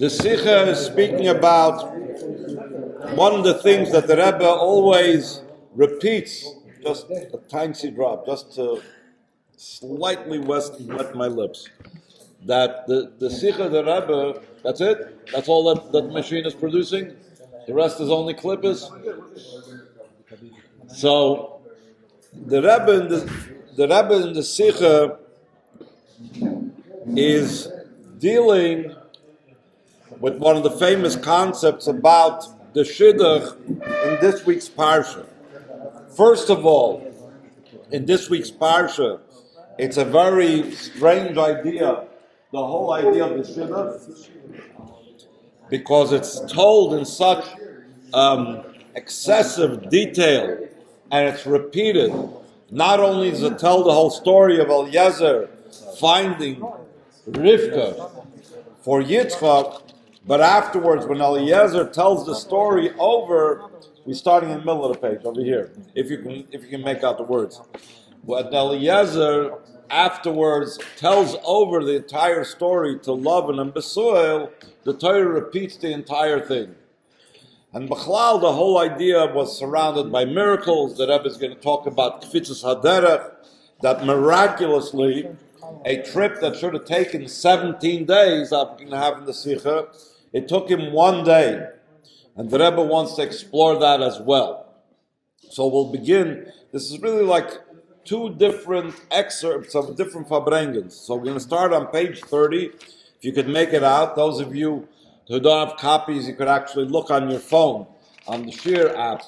The Sikha is speaking about one of the things that the Rebbe always repeats, just a tiny drop, just to slightly wet my lips. That the Sikha, the Rebbe, that's it? That's all that machine is producing? The rest is only clippers? So, the Rebbe in the Sikha is dealing with one of the famous concepts about the Shidduch in this week's Parsha. First of all, in this week's Parsha, it's a very strange idea, the whole idea of the Shidduch, because it's told in such excessive detail, and it's repeated. Not only does it tell the whole story of Eliezer finding Rivkah for Yitzchok, but afterwards, when Eliezer tells the story over, we're starting in the middle of the page over here. If you can make out the words, when Eliezer afterwards tells over the entire story to Lavan and Besuel, the Torah repeats the entire thing. And Bechlal, the whole idea was surrounded by miracles. The Rebbe is going to talk about Kefitzas Haderech, that miraculously, a trip that should have taken 17 days, I'm going to have in the Sikha, it took him 1 day. And the Rebbe wants to explore that as well. So we'll begin. This is really like two different excerpts of different Fabrengens. So we're going to start on page 30. If you could make it out, those of you who don't have copies, you could actually look on your phone, on the Shir app.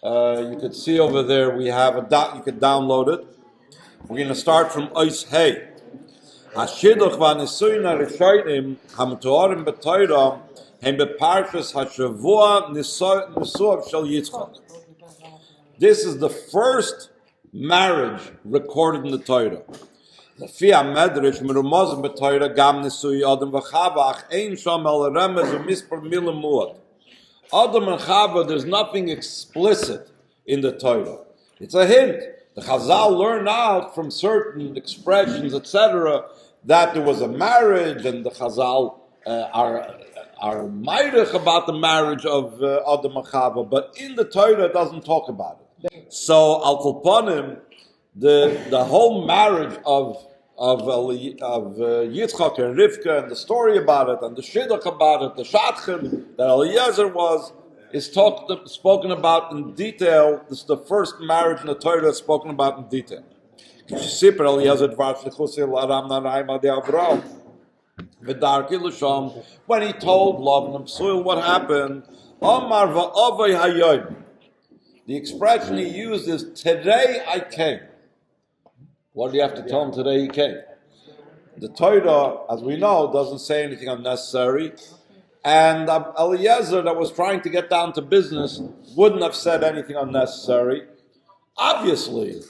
You could see over there, we have you could download it. We're going to start from Ois Hey. Hashidduch v'anisuyin harishonim hamtuarim b'Torah hem beparshas hashavua nisuav shel Yitzchok. This is the first marriage recorded in the Torah. Lefi hamedrash merumazim b'Torah gam nisui Adam v'Chava ach ein sham el remez u'mispar milim muad. Adam and Chava, there's nothing explicit in the Torah. It's a hint. The Chazal learn out from certain expressions, etc., that there was a marriage, and the Chazal are meidich about the marriage of Adam and Chava, but in the Torah it doesn't talk about it. So Al Kolponim, the whole marriage of Yitzchok and Rivkah, and the story about it, and the Shidduch about it, the Shadchan that Eliezer is spoken about in detail. This is the first marriage in the Torah that's spoken about in detail. When he told Lavan and Besuel what happened, the expression he used is, today I came. What do you have to tell him today he came? The Torah, as we know, doesn't say anything unnecessary. And Eliezer, that was trying to get down to business, wouldn't have said anything unnecessary. Obviously,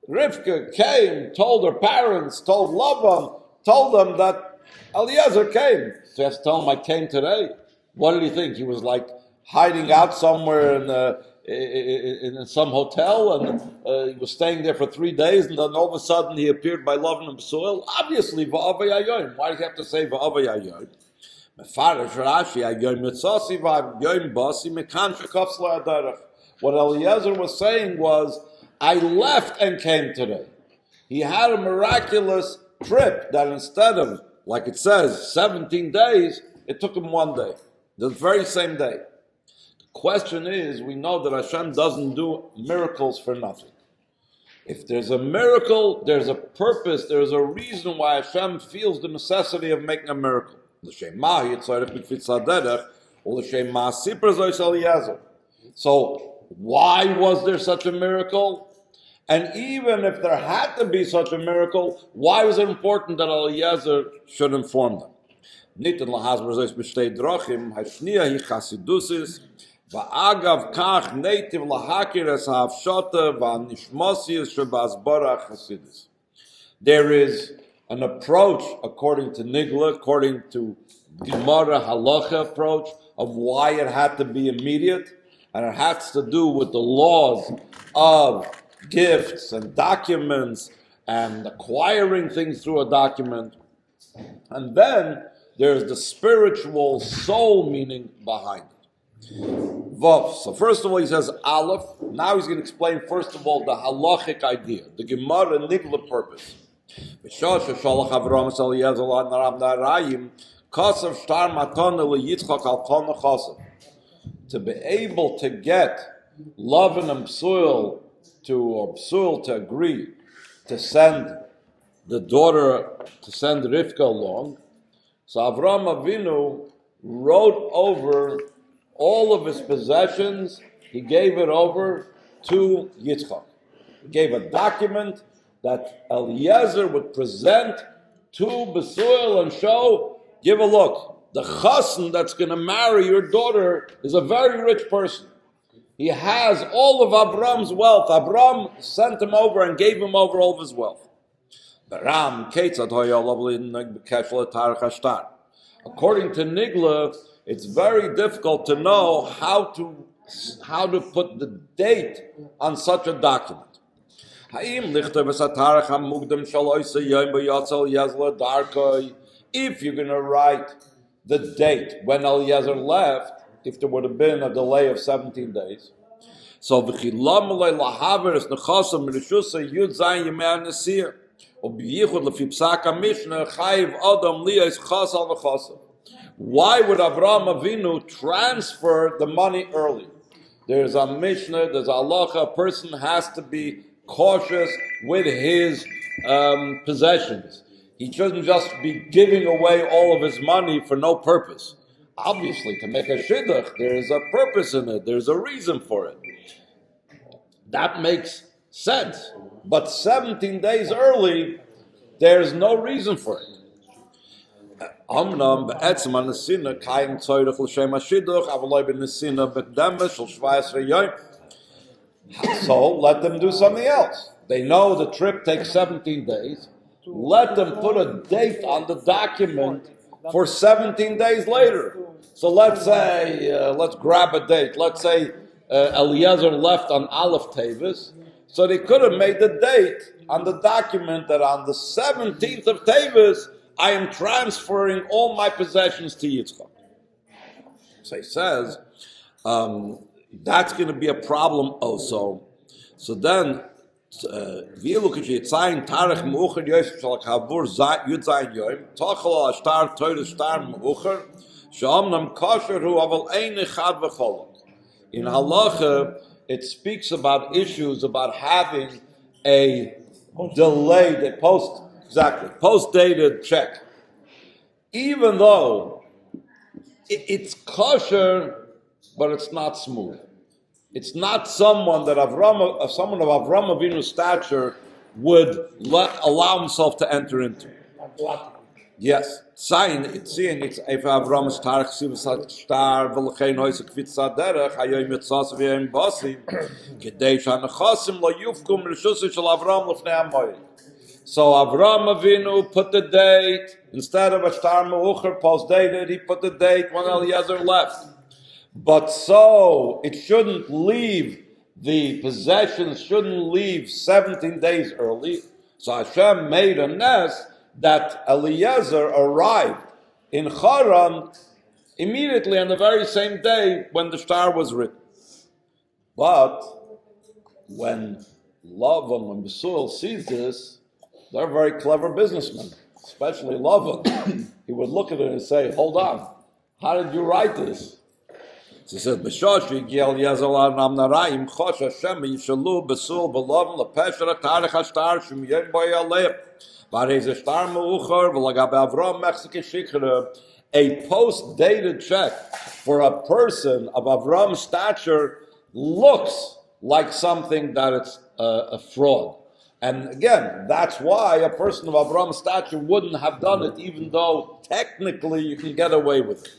Rivkah came, told her parents, told Lavan, told them that Eliezer came. So he has to tell him, I came today. What did he think? He was like hiding out somewhere in some hotel, and he was staying there for 3 days, and then all of a sudden he appeared by Lavan and Besuel. Obviously, va'avay ayoyim. Why do you have to say va'avay ayoyim? What Eliezer was saying was, I left and came today. He had a miraculous trip that instead of, like it says, 17 days, it took him 1 day. The very same day. The question is, we know that Hashem doesn't do miracles for nothing. If there's a miracle, there's a purpose, there's a reason why Hashem feels the necessity of making a miracle. So, why was there such a miracle? And even if there had to be such a miracle, why was it important that Eliezer should inform them? There is an approach, according to Nigla, according to Gemara Halacha approach, of why it had to be immediate, and it has to do with the laws of gifts and documents and acquiring things through a document. And then there's the spiritual soul meaning behind it. Vav. So first of all, he says Aleph. Now he's going to explain first of all the halachic idea, the Gemara Nigla purpose. To be able to get Lavan and Psuel to agree to send the daughter, to send Rivkah along, so Avraham Avinu wrote over all of his possessions. He gave it over to Yitzchok. He gave a document that Eliezer would present to Besuel and show, give a look. The chassan that's going to marry your daughter is a very rich person. He has all of Avram's wealth. Avram sent him over and gave him over all of his wealth. According to Nigla, it's very difficult to know how to put the date on such a document. If you're going to write the date when Eliezer left, if there would have been a delay of 17 days, so why would Avraham Avinu transfer the money early? There's a Mishnah, there's a halacha, a person has to be cautious with his possessions. He shouldn't just be giving away all of his money for no purpose. Obviously, to make a shidduch, there is a purpose in it, there's a reason for it. That makes sense. But 17 days early, there's no reason for it. So let them do something else. They know the trip takes 17 days. Let them put a date on the document for 17 days later. So let's say, let's grab a date. Let's say Eliezer left on Aleph Tevis. So they could have made the date on the document that on the 17th of Tevis, I am transferring all my possessions to Yitzchok. So he says, that's going to be a problem also. So then, wir look at sein Tarech Mucher Yosef shall Kavur Yud Zayin Yom Tachal Ashtar Toilet Star Mucher Shamnam Kasher Hu Aval Ein Echad V'Cholok. In halacha, it speaks about issues about having a delayed, a post-dated check. Even though it's kosher, but it's not smooth. It's not someone that someone of Avram Avinu's stature would allow himself to enter into. Yes, sign it's if Avram's tarach sivas star v'lechein hoyse Kefitzas Haderech hayoy Mitzvos v'yom basim kedei shanachasim lo yufkum reshus shel Avram lefnei hamoed. So Avram Avinu put the date instead of a star meucher post dated. He put the date when Eliezer left. But so it shouldn't leave, the possessions shouldn't leave 17 days early. So Hashem made a nest that Eliezer arrived in Haran immediately on the very same day when the star was written. But when Lavan and Besuel sees this, they're very clever businessmen, especially Lavan. He would look at it and say, hold on, how did you write this? So he says, "B'shosh Yigiel Yezel Nam Narayim Chosh Hashem Yishalu Besul B'Lavan LePesher Tarech Hashtar Shemiyem Boyaleh Vareze Shtar Meucher V'Lagabe Avram Mechzik Shikre." A post-dated check for a person of Avram's stature looks like something that it's a fraud. And again, that's why a person of Avram's stature wouldn't have done it, even though technically you can get away with it.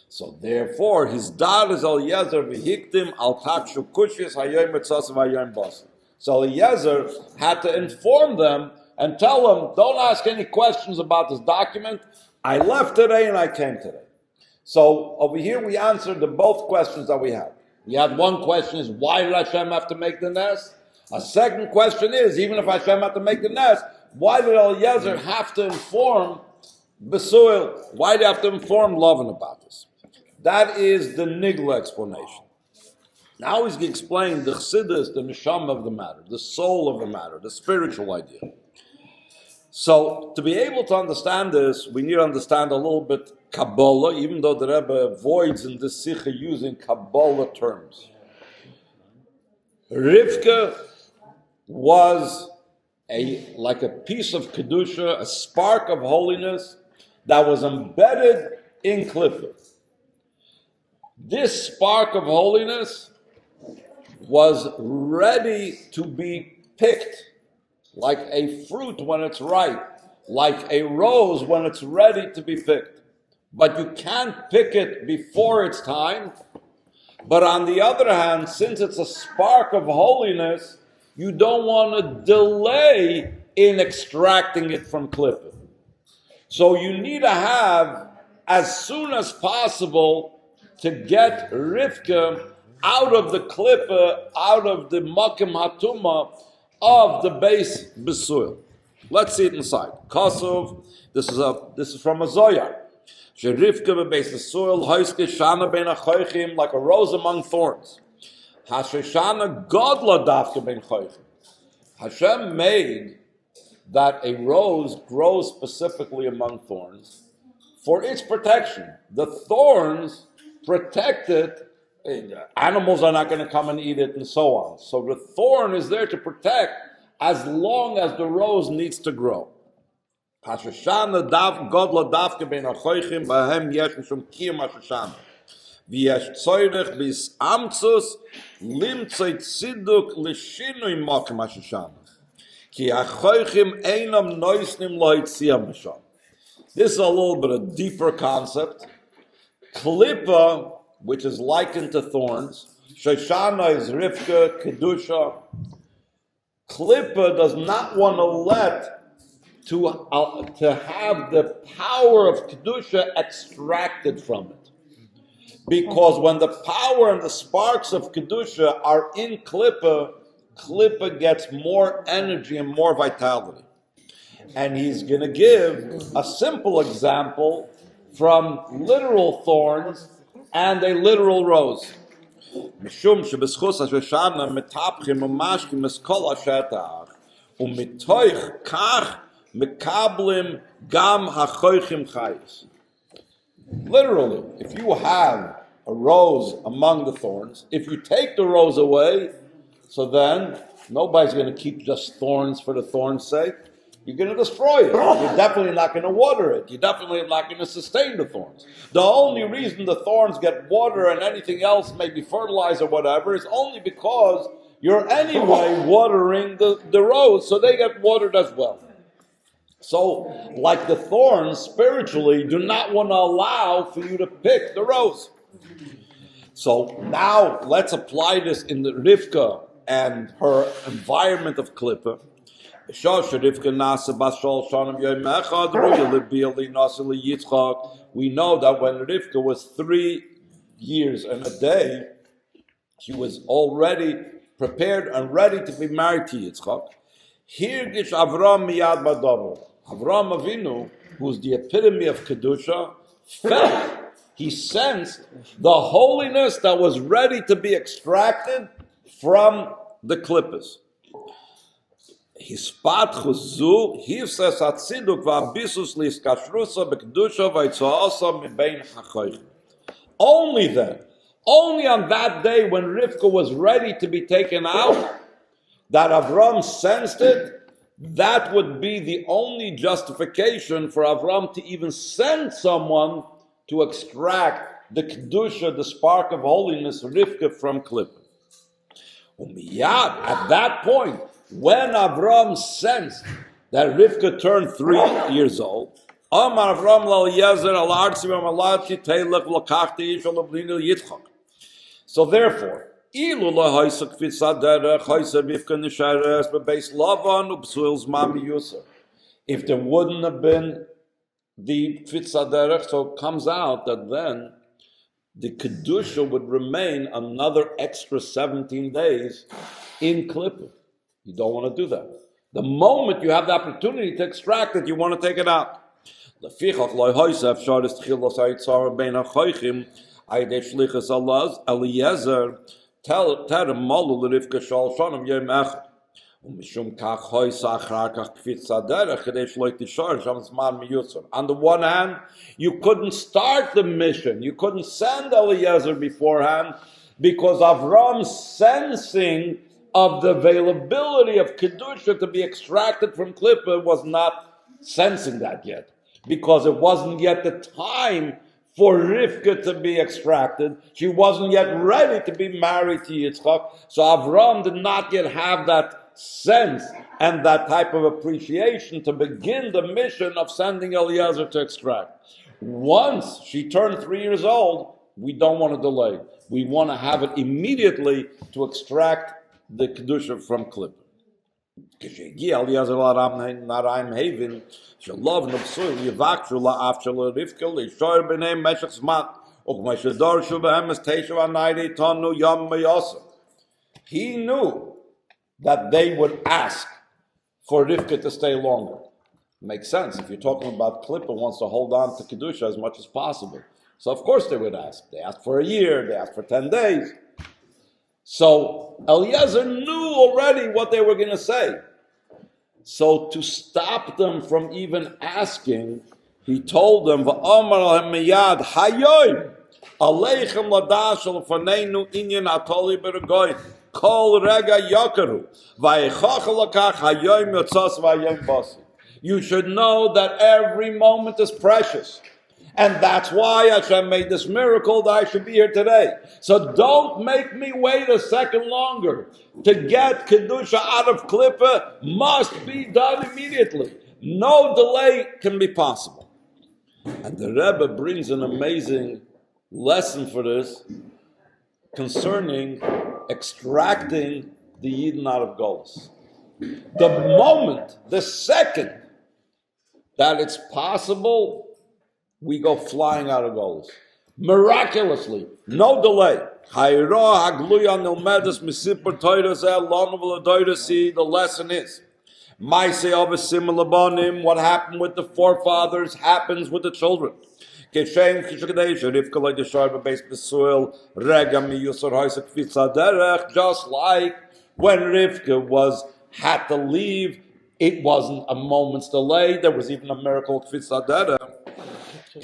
So therefore, his dad is Eliezer v'hiktim al takshu kushis hayoym mitzvos hayoym basim. So Eliezer had to inform them and tell them, don't ask any questions about this document. I left today and I came today. So over here we answered the both questions that we had. We had one question is, why did Hashem have to make the nest? A second question is, even if Hashem had to make the nest, why did Eliezer have to inform Besoil. Why do you have to inform Lavan about this? That is the Nigla explanation. Now he's going to explain the chassidus, the neshama of the matter, the soul of the matter, the spiritual idea. So, to be able to understand this, we need to understand a little bit Kabbalah, even though the Rebbe avoids in this sikha using Kabbalah terms. Rivkah was like a piece of Kedusha, a spark of holiness that was embedded in Klippa. This spark of holiness was ready to be picked, like a fruit when it's ripe, like a rose when it's ready to be picked. But you can't pick it before it's time. But on the other hand, since it's a spark of holiness, you don't want to delay in extracting it from Klippa. So you need to have, as soon as possible, to get Rivkah out of the Klippa, out of the Makim Hatuma of the base Besoil. Let's see it inside. Kosov, this is from a Zoyar. Rivkah base Besoil, Hoiske Shana ben Achoichim, like a rose among thorns. Hasheshana Godla Dafka ben Choichim. Hashem made that a rose grows specifically among thorns for its protection. The thorns protect it. Animals are not going to come and eat it and so on. So the thorn is there to protect as long as the rose needs to grow. Hasheshana Godla Dafka ben Achoichim Bahem Yesh Mishum Kiyam Hasheshana. V'yesh tzoyrech bis amtzus limtzei tziduk l'shinui makim hasheshana. Ki achoichim einam noisnim loitziyam misham. This is a little bit of deeper concept. Klippa, which is likened to thorns. Shoshana is Rivkah, Kedusha. Klippa does not want to let to have the power of Kedusha extracted from it. Because when the power and the sparks of Kedusha are in Klippa, Klippa gets more energy and more vitality. And he's going to give a simple example from literal thorns and a literal rose. Mishum shebeschus hasheshana metapchim umashkim eskol hashetach umitoich kach mekablim gam hachoichim chayis. Literally, if you have a rose among the thorns, if you take the rose away, so then nobody's going to keep just thorns for the thorns' sake. You're going to destroy it. You're definitely not going to water it. You're definitely not going to sustain the thorns. The only reason the thorns get water and anything else, maybe fertilizer or whatever, is only because you're anyway watering the rose, so they get watered as well. So, like the thorns, spiritually, do not want to allow for you to pick the rose. So now, let's apply this in the Rivkah and her environment of Klippa. We know that when Rivkah was 3 years and a day, she was already prepared and ready to be married to Yitzchok. Here gives Avram miyad badavar. Avram Avinu, who's the epitome of Kedusha, felt, he sensed the holiness that was ready to be extracted from the klippas. Only then, only on that day when Rivkah was ready to be taken out, that Avram sensed it, that would be the only justification for Avram to even send someone to extract the Kedusha, the spark of holiness, Rivkah, from Klippa. At that point, when Avram sensed that Rivkah turned 3 years old, Amar Avram Eliezer al Artzi Mamalati Teilach Lakachti Ishol Abdinil Yitzchok. So therefore, if there wouldn't have been the Kefitzas Haderech, so it comes out that then the Kedusha would remain another extra 17 days in Klippa. You don't want to do that. The moment you have the opportunity to extract it, you want to take it out. Lefichach loy hoysef sharis tchilas hayitzara bein hachoichim ayde shlichus Eliezer terem malu l'Rivkah shal shonim yom echad. Umishum kach hoysa achar kach Kefitzas Haderech kedei shlo tishar sham zman miyutzor. On the one hand, you couldn't start the mission. You couldn't send Eliezer beforehand because Avram's sensing of the availability of Kedusha to be extracted from Klippa was not sensing that yet. Because it wasn't yet the time for Rivkah to be extracted. She wasn't yet ready to be married to Yitzchok. So Avram did not yet have that sense and that type of appreciation to begin the mission of sending Eliezer to extract. Once she turned 3 years old, we don't want to delay. We want to have it immediately to extract the Kedusha from Klippa. כשהגיע אליעזר לרעם האבין, שלוב נבסו יבקשו לאף של רבקה להישאר ביניהם משך זמן, וכמו שדרשו באמס 9 תנו יום מיוסר. He knew that they would ask for Rivkah to stay longer. Makes sense. If you're talking about Klippa wants to hold on to Kedusha as much as possible. So of course they would ask. They asked for a year, they asked for 10 days. So Eliezer knew already what they were going to say. So to stop them from even asking, he told them, "V'amar lahem miyad hayoy aleichem ladash lefanenu inyan atoli b'regoy kol rega yakaru v'yichach lakach hayoy yotzas v'ayom basi." You should know that every moment is precious. And that's why Hashem made this miracle that I should be here today. So don't make me wait a second longer. To get Kedusha out of Klippa must be done immediately. No delay can be possible. And the Rebbe brings an amazing lesson for this concerning extracting the Yidden out of Golus. The moment, the second that it's possible, we go flying out of Golus. Miraculously, no delay. The lesson is, what happened with the forefathers happens with the children. Just like when Rivkah had to leave, it wasn't a moment's delay. There was even a miracle of Kefitzas Haderech. We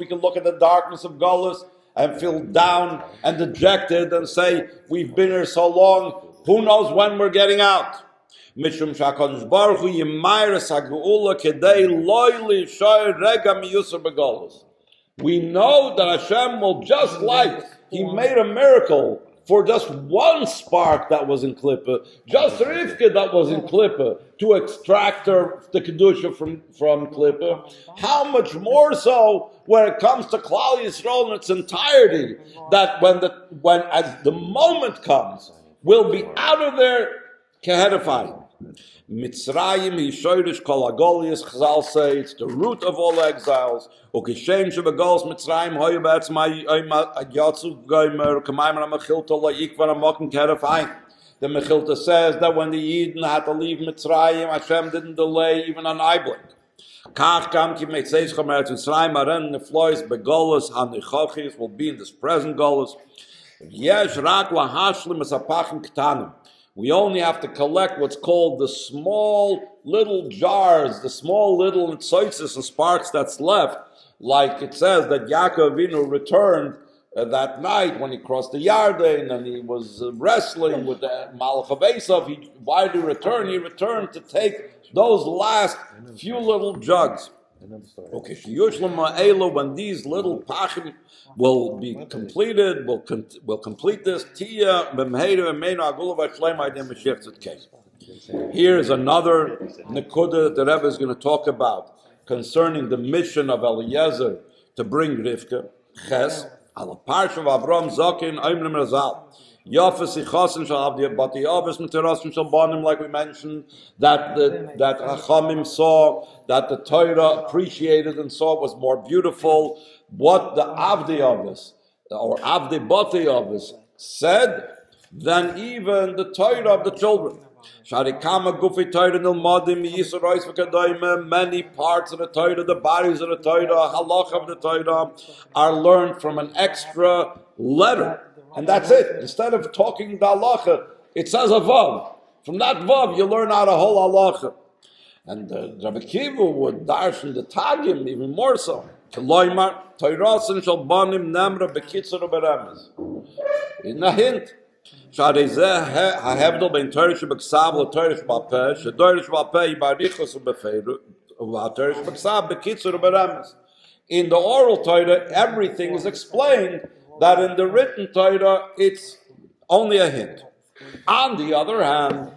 can look at the darkness of Golus and feel down and dejected and say, we've been here so long, who knows when we're getting out? We know that Hashem will, just like He made a miracle for just one spark that was in Klippa, just Rivkah that was in Klippa, to extract her, the Kedusha from Klippa, how much more so when it comes to Klal Yisrael in its entirety, that when as the moment comes, we'll be out of there kehedifying. Mitzrayim hishoyrish kol hagolius. Chazal say it's the root of all exiles. Ukishem shebegolos Mitzrayim hoyu be'etzma yatzu gomer k'maymer ha'mechilta la'ikvar ha'mokim kehedifying. The Mechilta says that when the Yidden had to leave Mitzrayim, Hashem didn't delay even an eye blink. Kach kam ki meitzeis chomer Mitzrayim aren neflois begolus ha'nichochis will be in this present golus. Yesh rak lahashlim esapachim k'tanim. We only have to collect what's called the small little jars, the small little tzotzes and sparks that's left. Like it says that Yitzchok Avinu returned that night when he crossed the Yarden and he was wrestling with the Malach of Esav. Why did he return? He returned to take those last few little jugs. Okay, when these little pachim will be completed, will complete this. Here is another nekuda that the Rebbe is going to talk about concerning the mission of Eliezer to bring Rivkah. Ches al parsha of Avram Zakin Oimlim Razal. Yafas Ichasim shall have the Bati Avis Miterasim shall banim, like we mentioned, that Chachamim saw, that the Torah appreciated and saw was more beautiful. What the Avdi Avis or Avdi Bati Avis said than even the Torah of the children. Sharikama gufi Torah nilmodim yisarois v'kadoyim. Many parts of the Torah, the bodies of the Torah, halacha of the Torah, are learned from an extra letter, and that's it. Instead of talking the halacha, it says a vav. From that vav, you learn out a whole halacha. And Rabbi Kiva would darshan the tagim even more so. Keloimar Toirasin shall banim nemra bekitzur u'beremes. In a hint. Shadezeh hahevdol ben Torah shebeksav l'Torah shebapeh sheDorah shebapeh yibarichos u'befeiru u'Torah shebeksav bekitzur u'beremes. In the oral Torah, everything is explained. That in the written Torah, it's only a hint. On the other hand,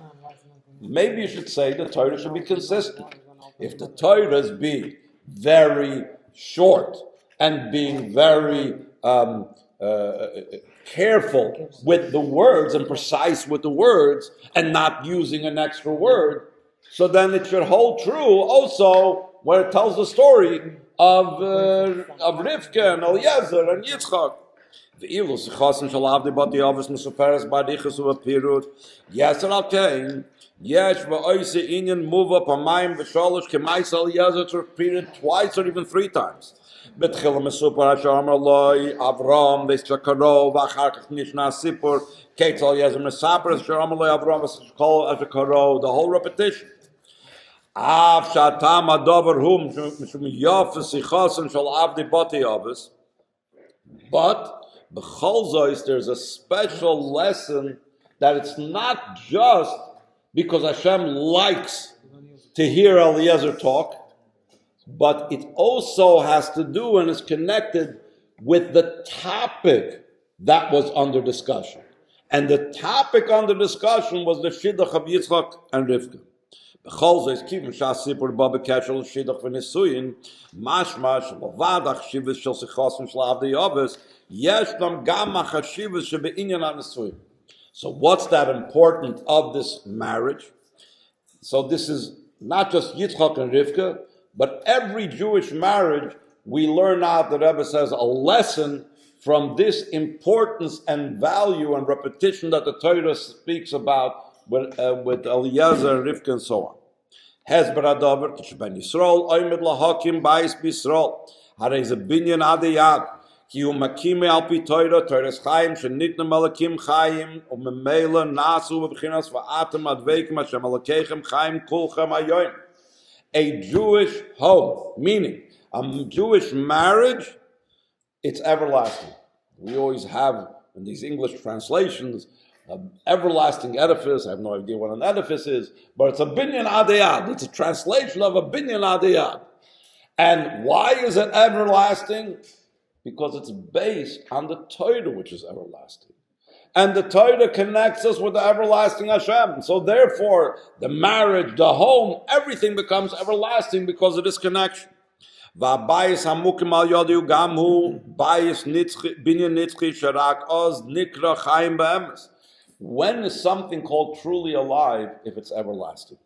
maybe you should say the Torah should be consistent. If the Torahs be very short and being very careful with the words and precise with the words and not using an extra word, so then it should hold true also where it tells the story of Rivkah and Eliezer and Yitzchok. ואילו שיחוסן של עבדי בתי אובס מסופרס בדיחס ובפירוט יסר על כן יש ואויסי עניין מובה פעמיים ושלוש כמייס Eliezer to repeat it twice or even 3 times. בתחילה מסופר אשר אמר לוי אברהם ושקרו ואחר כך נשנה הסיפור כיץ Eliezer מספר אשר אמר לוי אברהם ושקרו, the whole repetition. אף שהטעם הדובר הוא משום יופי שיחוסן של עבדי בתי אובס, but there's a special lesson that it's not just because Hashem likes to hear Eliezer talk, but it also has to do and is connected with the topic that was under discussion. And the topic under discussion was the shidduch of Yitzchok and Rivkah. בכל זאת, כיוון שהסיפור בא בקשר לשידוך ונישואין, משמע שלבד החשיבות של שיחוסן של עבדי אובס, יש גם החשיבות שבעניין הנישואין. So what's that important of this marriage? So this is not just Yitzchok and Rivkah, but every Jewish marriage, we learn out, the Rebbe says, a lesson from this importance and value and repetition that the Torah speaks about with Eliezer and Rivkah and so on. Hezber Adover, Tishben Yisrael, Oymed Lahakim, Bais B'Yisrael, Harei Ze Binyan Adiyad, Ki Hu Makime Al Pi Torah, Torah's Chaim, Shenitna Malakim Chaim, Umemela Nasu V'Bchinas V'Atem Adveikim Hashem Alakechem Chaim Kulchem Ayoin. A Jewish home, meaning a Jewish marriage, it's everlasting. We always have in these English translations an everlasting edifice. I have no idea what an edifice is, but it's a binyan adiyad. It's a translation of a binyan adiyad. And why is it everlasting? Because it's based on the Torah, which is everlasting. And the Torah connects us with the everlasting Hashem. So therefore, the marriage, the home, everything becomes everlasting because of this connection. והבייס המוקים על יודיו גם הוא בייס בניין נצחי שרק עוז נקרא חיים באמס. When is something called truly alive if it's everlasting?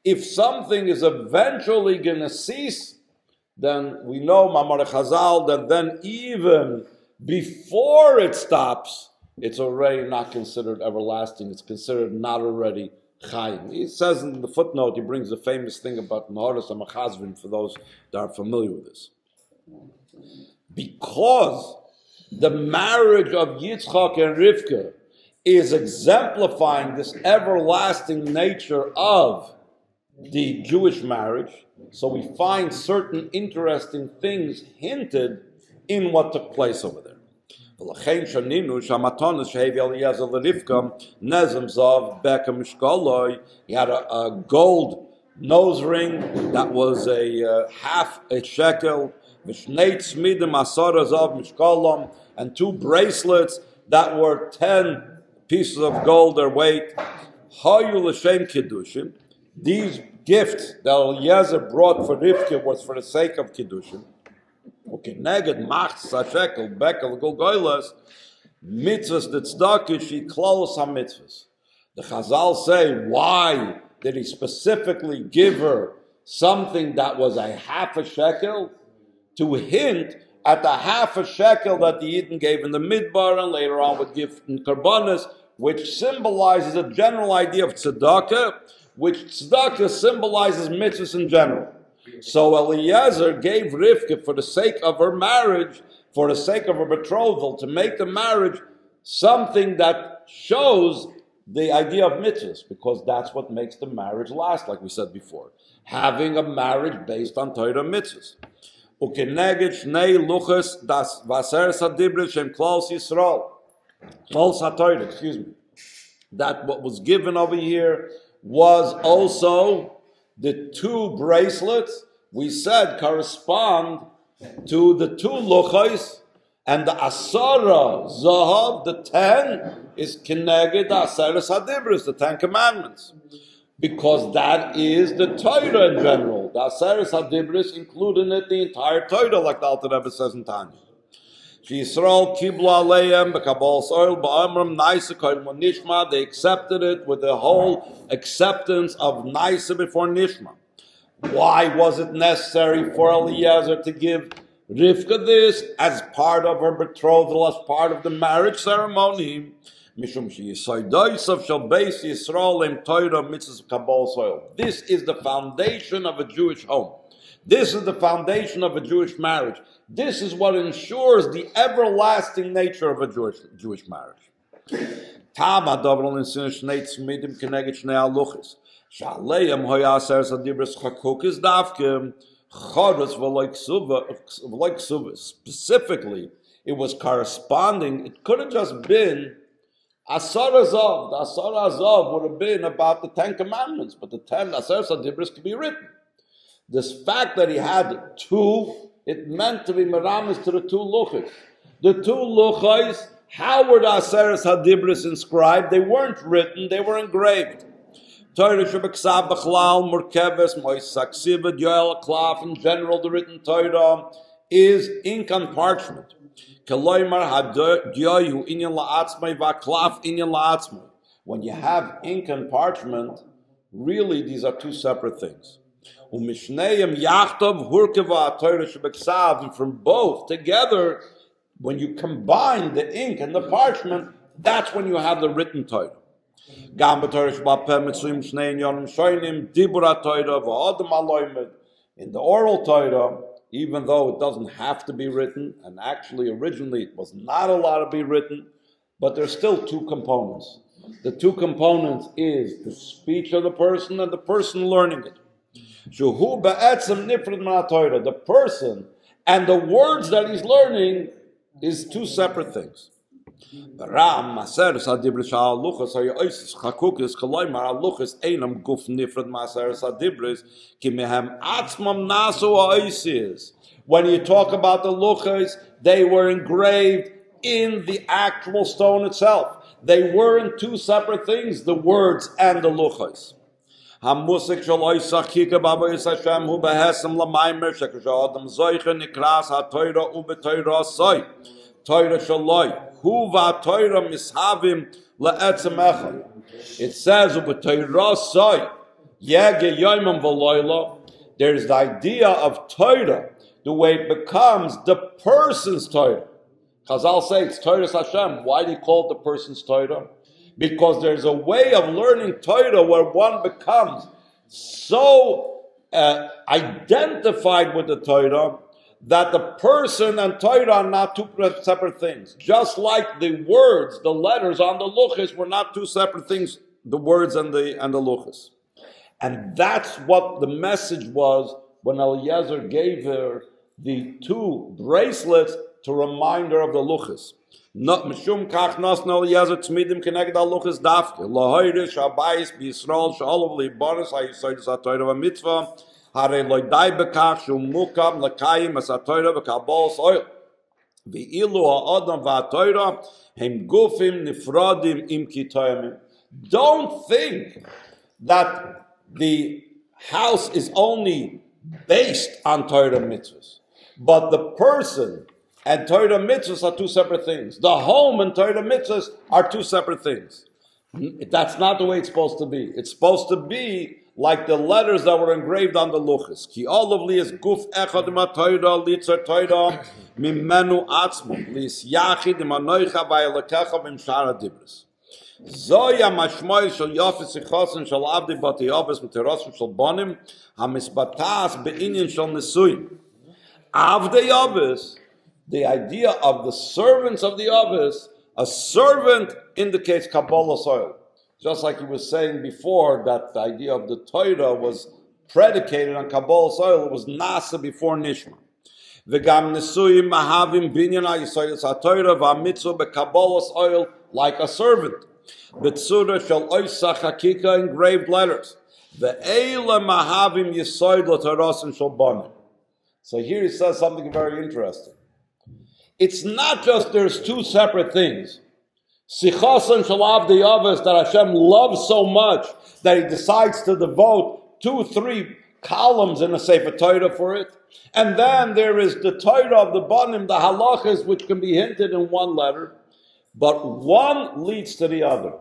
If something is eventually going to cease, then we know, Mamar Chazal, that then even before it stops, it's already not considered everlasting. It's considered not already Chaim. He says in the footnote, he brings the famous thing about Maharas HaMachazvin for those that are familiar with this. Because the marriage of Yitzchok and Rivkah is exemplifying this everlasting nature of the Jewish marriage, so we find certain interesting things hinted in what took place over there. He had a gold nose ring that was a half a shekel, and 2 bracelets that were 10 pieces of gold their weight. These gifts that Eliezer brought for Rivkah was for the sake of Kiddushin. Okay, neged macht sashekel bekel golgoilas mitzvahs the tzedakah she close on mitzvahs. The Chazal say, why did he specifically give her something that was a half a shekel to hint at the half a shekel that the Yidden gave in the Midbar and later on would give in Karbonis which symbolizes a general idea of tzedakah, which tzedakah symbolizes mitzvahs in general. So Eliezer gave Rivkah, for the sake of her marriage, for the sake of her betrothal, to make the marriage something that shows the idea of mitzvahs, because that's what makes the marriage last, like we said before. Having a marriage based on Torah and Mitzvos. Ukeneged shnei luchas das vaseres hadibros shem klaus Yisrael. Klaus HaTorah, excuse me. That what was given over here was also the two bracelets we said correspond to the two luchos, and the asara zahav, the 10, is keneged aseres hadibros, the 10 commandments, because that is the Torah in general. The aseres hadibros include in it the entire Torah, like the Alter Rebbe says in Tanya. Yisrael kiblu aleim b'kabal soil ba'amram naisa kol nishma. They accepted it with the whole acceptance of naisa before nishma. Why was it necessary for Eliezer to give Rivkah this as part of her betrothal, as part of the marriage ceremony? Mishum sheyisodosav shel beis Yisrael im Torah mitzvos kabal soil. This is the foundation of a Jewish home. This is the foundation of a Jewish marriage. This is what ensures the everlasting nature of a Jewish marriage. Tam adavron in sin shnei tzmidim keneged shnei haluchos. Shaleim hoya aseres hadibros chakukis davkim choros v'loik suva. Specifically, it was corresponding. It could have just been Asar Azov. The Asar Azov would have been about the 10 commandments, but the 10 Aseres Hadibros could be written. This fact that he had two, it meant to be meramis to the two luchos. The two luchos, how were the Aseres Hadibros inscribed? They weren't written, they were engraved. Torah shebeksav b'chlal murkeves moisaksiva yoel klaf. In general, the written Torah is ink on parchment. When you have ink and parchment, really these are two separate things. And from both together, when you combine the ink and the parchment, that's when you have the written Torah. In the oral Torah, even though it doesn't have to be written, and actually originally it was not allowed to be written, but there's still two components. The two components is the speech of the person and the person learning it. The person and the words that he's learning is two separate things. The Ram Maseres Hadibros Haluchos Hayoisis Chakukis Koloimar Haluchos Einam Guf Nifrad Maseres Hadibros Ki Mehem Atzmam Nasu Haoisis. When you talk about the luchos, they were engraved in the actual stone itself. They weren't two separate things, the words and the luchos. Hamusik Shaloisach Kika Baba Yis Hashem Hu Behesem Lamaimer Shekasha Adam Zoiche Nikras HaTorah Ubetoirah Soy Torah Shaloi Huva Torah Mishavim La'etzem Echad. It says Ubetoirah Soy Yege Yoimam V'Loila. There's the idea of Torah, the way it becomes the person's Torah. Chazal say it's Torah Hashem. Why do you call it the person's Torah? Because there's a way of learning Torah where one becomes so identified with the Torah that the person and Torah are not two separate things. Just like the words, the letters on the luchos were not two separate things, the words and the luchos. And that's what the message was when Eliezer gave her the two bracelets to remind her of the luchos. Not mishum kach nas no Eliezer tzmidim keneged al luchos dafke lahoyre shabayis b'Yisrael shalom libanos hayisoydes haTorah v'mitzvah hare loydai bekach shumukam lakayim as haTorah v'kabal soil v'ilu ha'adam v'haTorah hem gufim nifradim im kitoyamim. Don't think that the house is only based on Torah and Mitzvos, but the person and Torah and Mitzvos are two separate things. The home and Torah and Mitzvos are two separate things. That's not the way it's supposed to be. It's supposed to be like the letters that were engraved on the luchos. Ki olav li is guf echad ima Torah litzer Torah mimenu atzmo li is yachid ima noicha v'ayelekecha v'im shara dibros. Zoya mashmoy shel yafes sichosen shel avdi bati avos v'terosim shel bonim hamisbatas be'inyan shel nesuyim. Avdi avos, the idea of the servants of the avos, a servant indicates Kabbalah soil. Just like he was saying before that the idea of the Torah was predicated on Kabbalah soil, it was Nasa before Nishma. V'gam nesuyim mahavim binyan ha'yisoyos ha'Torah v'ha'mitzvah beKabbalah soil like a servant. B'tzura shel oisach hakika engraved letters. Ve'eila mahavim yisoyd l'tarasim shel banim. So here he says something very interesting. It's not just there's two separate things. Sichos and Shalav the Avos that Hashem loves so much that He decides to devote 2-3 columns in a Sefer Torah for it. And then there is the Torah of the Banim, the halachas, which can be hinted in one letter. But one leads to the other.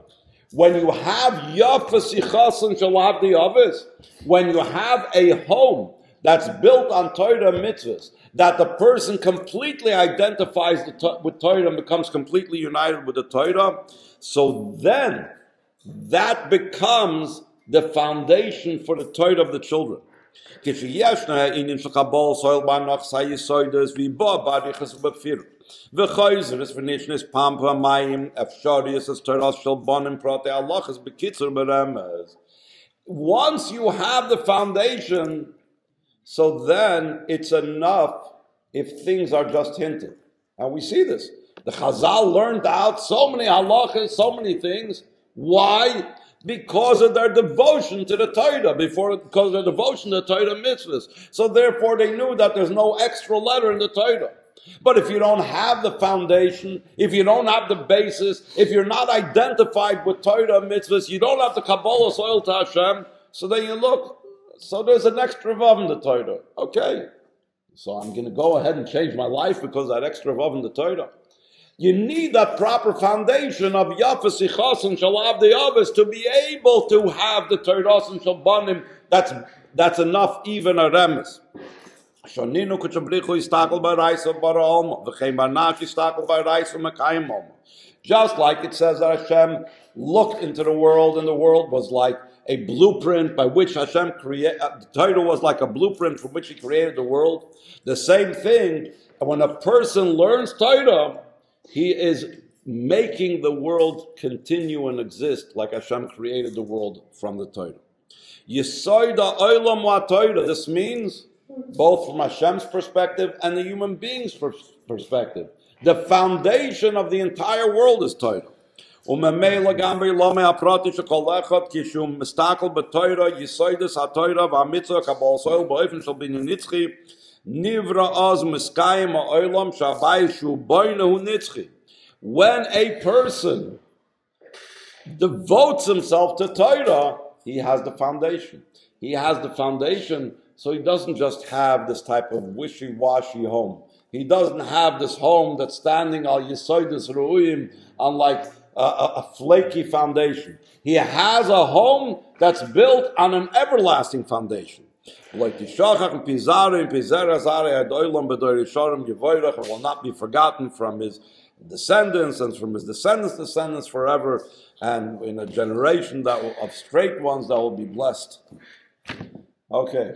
When you have Yafa Sichos and Shalav the Avos, when you have a home that's built on Torah and Mitzvos, that the person completely identifies with Torah and becomes completely united with the Torah, so then that becomes the foundation for the Torah of the children. Once you have the foundation, so then it's enough if things are just hinted. And we see this. The Chazal learned out so many halachas, so many things. Why? Because of their devotion to the Torah, because of their devotion to the Torah mitzvahs. So therefore they knew that there's no extra letter in the Torah. But if you don't have the foundation, if you don't have the basis, if you're not identified with Torah mitzvahs, you don't have the Kabbalah soil to Hashem, so then you look, so there's an extra vav in the Torah. Okay, so I'm going to go ahead and change my life because of that extra vav in the Torah. You need that proper foundation of Yafas Sichos and Shalav the Avos to be able to have the Torah and Shalbanim. That's enough, even a remes. Just like it says that Hashem looked into the world, and the world was like a blueprint by which Hashem created. The Torah was like a blueprint from which He created the world. The same thing, when a person learns Torah, he is making the world continue and exist like Hashem created the world from the Torah. Yisoid ha'olam ha'Torah. This means both from Hashem's perspective and the human being's perspective. The foundation of the entire world is Torah. Umemela gamri lo me'aprati shekol echad kishum mistakel b'Torah yisoides ha'Torah v'hamitzvah kabal soil b'ofen shel binyan nitzchi nivra az miskayim ha'olam shabai shu boinahu nitzchi. When a person devotes himself to Torah, he has the foundation. He has the foundation, so he doesn't just have this type of wishy-washy home. He doesn't have this home that's standing al yisoides ru'uyim on like a flaky foundation. He has a home that's built on an everlasting foundation. Like the Shachach and Pizare and Pizare Zare Adoilam Bedoy Rishorim Gevoirach, and will not be forgotten from his descendants and from his descendants forever, and in a generation of straight ones that will be blessed. Okay.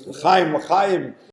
L'chaim.